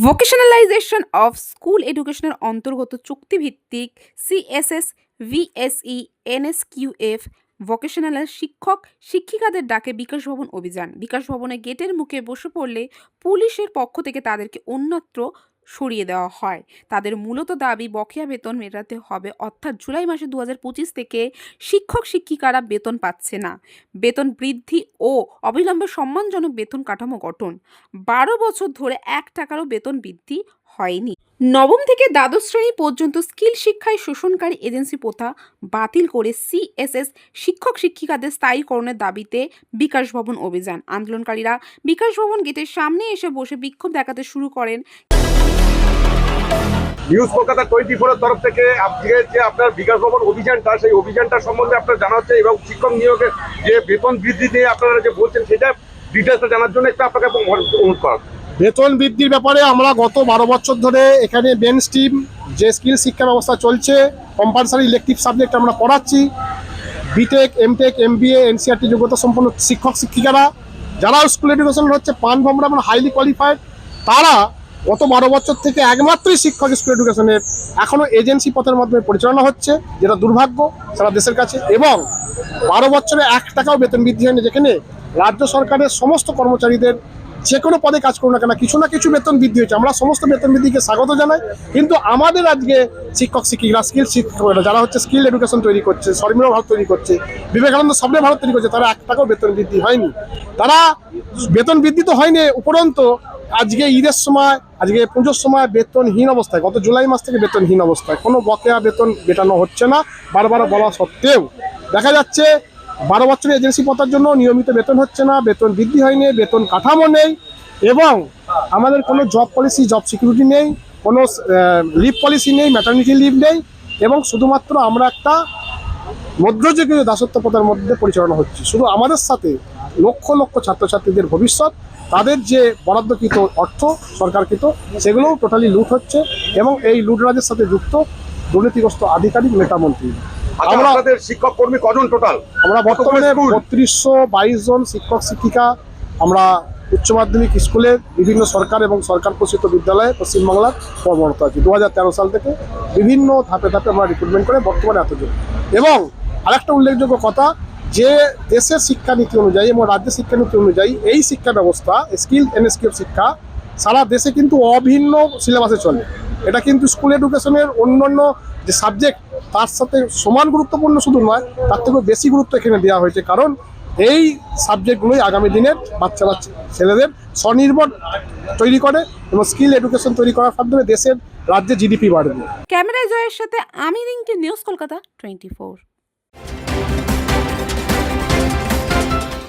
ভোকেশনালাইজেশন of school এডুকেশনের অন্তর্গত চুক্তিভিত্তিক সিএসএস, ভিএসই, এনএসকিউএফ ভোকেশনাল শিক্ষক শিক্ষিকাদের ডাকে বিকাশ ভবন অভিযান। বিকাশ ভবনের গেটের মুখে বসে পড়লে পুলিশের পক্ষ থেকে তাদেরকে অন্যত্র সরিয়ে দেওয়া হয়। তাদের মূলত দাবি বকেয়া বেতন মেটাতে হবে, অর্থাৎ জুলাই মাসে 2025 থেকে শিক্ষক শিক্ষিকারা বেতন পাচ্ছে না। বেতন বৃদ্ধি ও অবিলম্বে সম্মানজনক বেতন কাঠামো গঠন। 12 বছর ধরে 1 টাকারও বেতন বৃদ্ধি হয়নি। নবম থেকে দ্বাদশ শ্রেণী পর্যন্ত স্কিল শিক্ষায় শোষণকারী এজেন্সি প্রথা বাতিল করে সিএসএস শিক্ষক শিক্ষিকাদের স্থায়ীকরণের দাবিতে বিকাশ ভবন অভিযান। আন্দোলনকারীরা বিকাশ ভবন গেটের সামনে এসে বসে বিক্ষোভ দেখাতে শুরু করেন। নিউজ কলকাতা 24 এর তরফ থেকে আজকে যে আপনার বিকাশ ভবন অভিযানটা, সেই অভিযানটা সম্বন্ধে আপনার জানা হচ্ছে এবং শিক্ষক নিয়োগের যে বেতন বৃদ্ধি নিয়ে আপনারা যে বলছেন সেটা ডিটেলসটা জানার জন্য একটু আপনাকে অনুরোধ করা। বেতন বৃদ্ধির ব্যাপারে আমরা গত 12 বছর ধরে এখানে মেন স্ট্রিম যে স্কিল শিক্ষা ব্যবস্থা চলছে, কম্পালসারি ইলেকটিভ সাবজেক্ট আমরা পড়াচ্ছি। বিটেক, এমটেক, এমবিএ, এনসিআরটি যোগ্যতা সম্পন্ন শিক্ষক শিক্ষিকারা যারা স্কুল এডুকেশন হচ্ছে প্রাণভোমরা এবং হাইলি কোয়ালিফাইড, তারা গত 12 বছর থেকে একমাত্রই শিক্ষক স্কুল এডুকেশনের এখনও এজেন্সি পথের মাধ্যমে পরিচালনা হচ্ছে, যেটা দুর্ভাগ্য সারা দেশের কাছে। এবং 12 বছরে 1 টাকাও বেতন বৃদ্ধি হয়নি, যেখানে রাজ্য সরকারের সমস্ত কর্মচারীদের যে কোনো পদে কাজ করুন না কেন কিছু না কিছু বেতন বৃদ্ধি হয়েছে। আমরা সমস্ত বেতন বৃদ্ধিকে স্বাগত জানাই, কিন্তু আমাদের আজকে শিক্ষক শিক্ষিকা স্কিল শিক্ষকরা যারা হচ্ছে স্কিল এডুকেশন তৈরি করছে, স্বনির্ভর ভারত তৈরি করছে, বিবেকানন্দ স্বপ্নের ভারত তৈরি করছে, তারা 1 টাকাও বেতন বৃদ্ধি হয়নি। তারা বেতন বৃদ্ধি তো হয়নি, উপরন্ত আজকে ঈদের সময়, আজকে পুজোর সময় বেতনহীন অবস্থায়, গত জুলাই মাস থেকে বেতনহীন অবস্থায়, কোনো বকেয়া বেতন মেটানো হচ্ছে না। বারবার বলা সত্ত্বেও দেখা যাচ্ছে 12 বছরের এজেন্সি পতার জন্য নিয়মিত বেতন হচ্ছে না, বেতন বৃদ্ধি হয়নি, বেতন কাঠামো নেই, এবং আমাদের কোনো জব পলিসি, জব সিকিউরিটি নেই, কোনো লিভ পলিসি নেই, ম্যাটারনিটি লিভ নেই, এবং শুধুমাত্র আমরা একটা মধ্যযুগীয় দাসত্ব প্রথার মধ্যে পরিচালনা হচ্ছে। শুধু আমাদের সাথে লক্ষ লক্ষ ছাত্রছাত্রীদের ভবিষ্যৎ, তাদের যে বরাদ্দকৃত অর্থ সরকারকৃত, সেগুলোও টোটালি লুট হচ্ছে, এবং এই লুটরাজের সাথে যুক্ত দুর্নীতিগ্রস্ত আধিকারিক নেতামন্ত্রী। আমাদের শিক্ষক কর্মী কজন টোটাল? আমরা বর্তমানে 3222 জন শিক্ষক শিক্ষিকা আমরা উচ্চ মাধ্যমিক স্কুলে বিভিন্ন সরকার এবং সরকার পোষিত বিদ্যালয়ে পশ্চিমবাংলার কর্মরত আছি। 2013 সাল থেকে বিভিন্ন ধাপে ধাপে আমরা রিক্রুটমেন্ট করে বর্তমানে এতজন। এবং আরেকটা উল্লেখযোগ্য কথা, যে দেশের শিক্ষানীতি অনুযায়ী এবং রাজ্যের শিক্ষানীতি অনুযায়ী এই শিক্ষা ব্যবস্থা স্কিল এনএসকিউ শিক্ষা সারা দেশে কিন্তু অভিন্ন সিলেবাসে চলে। এটা কিন্তু স্কুল এডুকেশনের অন্যান্য যে সাবজেক্ট তার সাথে সমান গুরুত্বপূর্ণ শুধু নয়, তার থেকেও বেশি গুরুত্ব এখানে দেওয়া হয়েছে, কারণ এই সাবজেক্টগুলোই আগামী দিনের বাচ্চা ছেলেদের স্বনির্ভর তৈরি করে এবং স্কিল এডুকেশন তৈরি করার মাধ্যমে দেশের রাজ্যে জিডিপি বাড়বে। ক্যামেরায় জয়ের সাথে আমি রিঙ্কি, নিউজ কলকাতা 24।